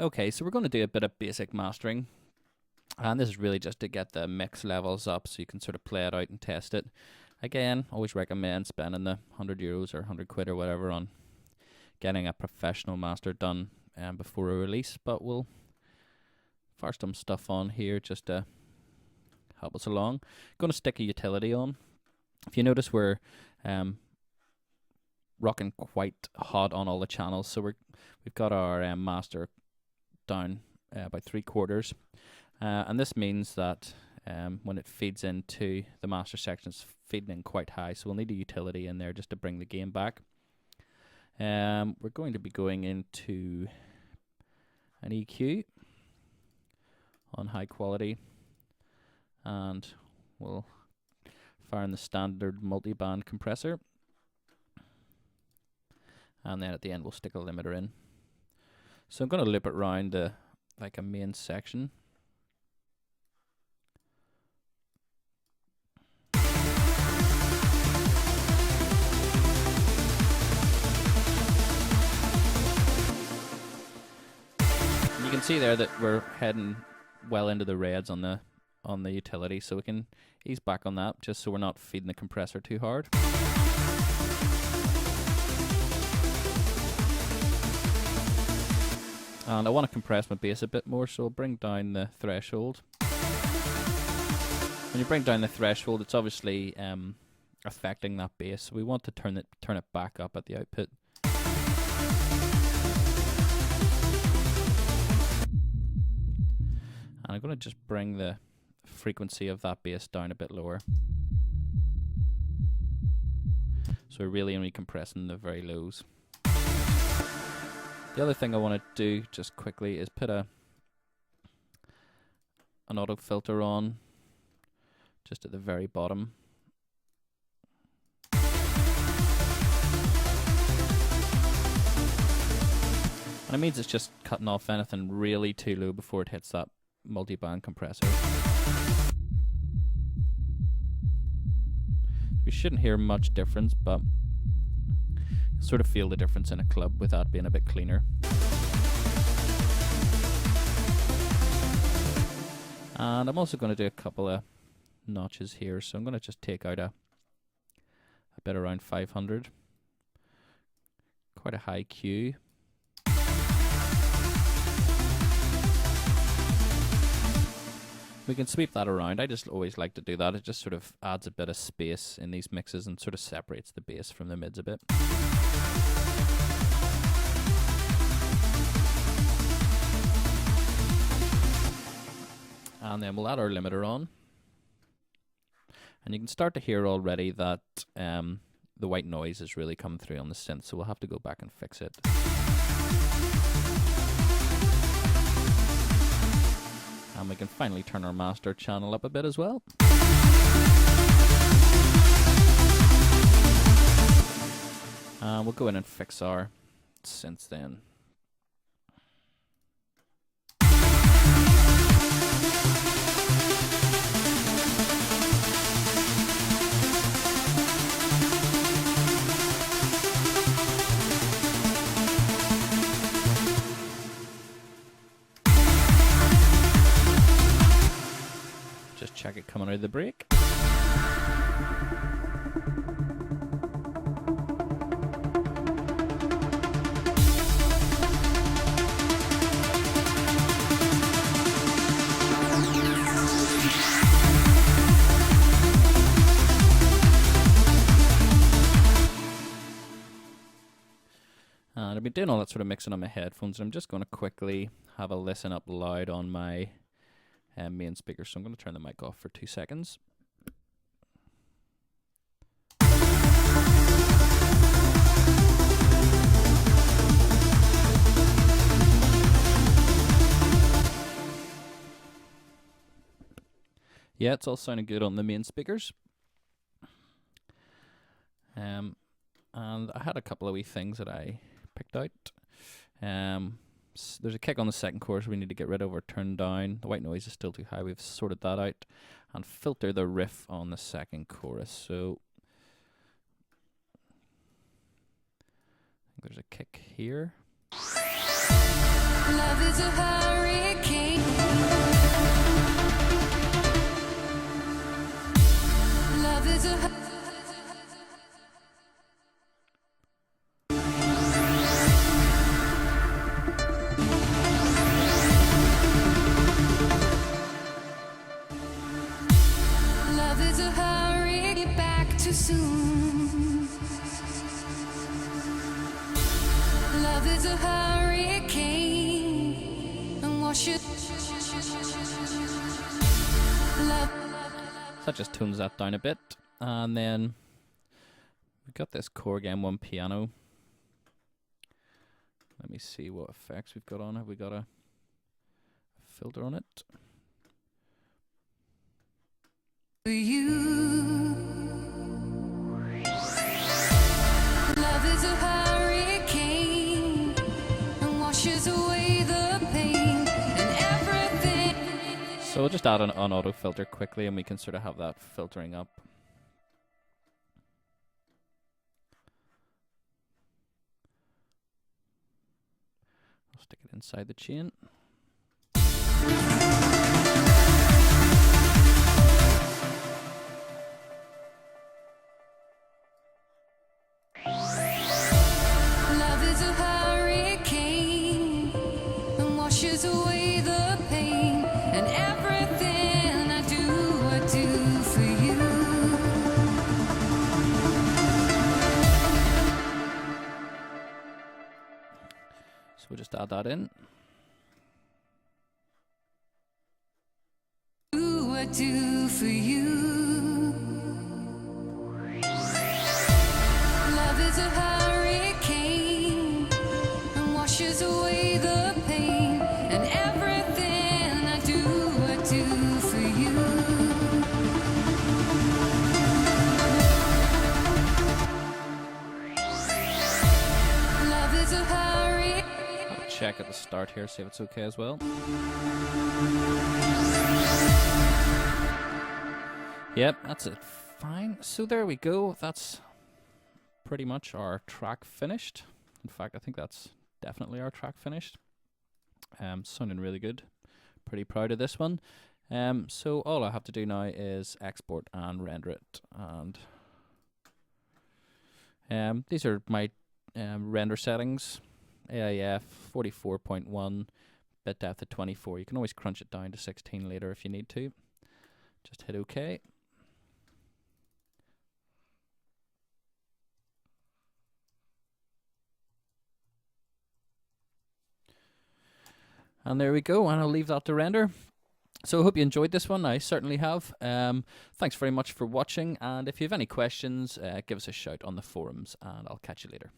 Okay, so we're going to do a bit of basic mastering. And this is really just to get the mix levels up so you can sort of play it out and test it. Again, always recommend spending the €100 or 100 quid or whatever on getting a professional master done before a release. But we'll fire some stuff on here just to help us along. Going to stick a utility on. If you notice, we're rocking quite hot on all the channels. So we've got our master down by 3/4. And this means that when it feeds into the master section, it's feeding in quite high. So we'll need a utility in there just to bring the gain back. We're going to be going into an EQ on high quality. And we'll fire in the standard multi-band compressor. And then at the end, we'll stick a limiter in. So I'm going to loop it around like a main section. You can see there that we're heading well into the reds on the utility, so we can ease back on that just so we're not feeding the compressor too hard. And I want to compress my bass a bit more, so I'll bring down the threshold. When you bring down the threshold, it's obviously affecting that bass, so we want to turn it back up at the output. And I'm going to just bring the frequency of that bass down a bit lower. So we're really only compressing the very lows. The other thing I want to do just quickly is put an auto filter on just at the very bottom. And it means it's just cutting off anything really too low before it hits that multi-band compressor. We shouldn't hear much difference, but you'll sort of feel the difference in a club with that being a bit cleaner. And I'm also going to do a couple of notches here, so I'm going to just take out a bit around 500. Quite a high Q. We can sweep that around. I just always like to do that. It just sort of adds a bit of space in these mixes and sort of separates the bass from the mids a bit. And then we'll add our limiter on. And you can start to hear already that the white noise is really coming through on the synth, so we'll have to go back and fix it. And we can finally turn our master channel up a bit as well. And we'll go in and fix our synths then. Just check it coming out of the break. And I've been doing all that sort of mixing on my headphones, and I'm just going to quickly have a listen up loud on my main speaker. So I'm going to turn the mic off for 2 seconds. Yeah, it's all sounding good on the main speakers. And I had a couple of wee things that I picked out. There's a kick on the second chorus we need to get rid of or turn down. The white noise is still too high. We've sorted that out. And filter the riff on the second chorus. So I think there's a kick here. Love is a hurricane. Love is a Love is a hurricane. Back too soon. Love is a hurricane and wash it. Love. So that just tunes that down a bit. And then we've got this Korg M1 piano. Let me see what effects we've got on. Have we got a filter on it? For you. Love is a hurricane and washes away the pain and everything. So we'll just add an auto filter quickly and we can sort of have that filtering up. I'll stick it inside the chain. Love is a hurricane and washes away the pain and everything I do for you. So we'll just add that in. I do for you. Love is a hurricane and washes away the pain and everything I do for you. Love is a hurricane. I'll check at the start here, see if it's okay as well. Yep, that's it. Fine. So there we go. That's pretty much our track finished. In fact, I think that's definitely our track finished. Sounding really good. Pretty proud of this one. So all I have to do now is export and render it. And these are my render settings. AIF 44.1, bit depth at 24. You can always crunch it down to 16 later if you need to. Just hit OK. And there we go, and I'll leave that to render. So I hope you enjoyed this one. I certainly have. Thanks very much for watching, and if you have any questions, give us a shout on the forums, and I'll catch you later.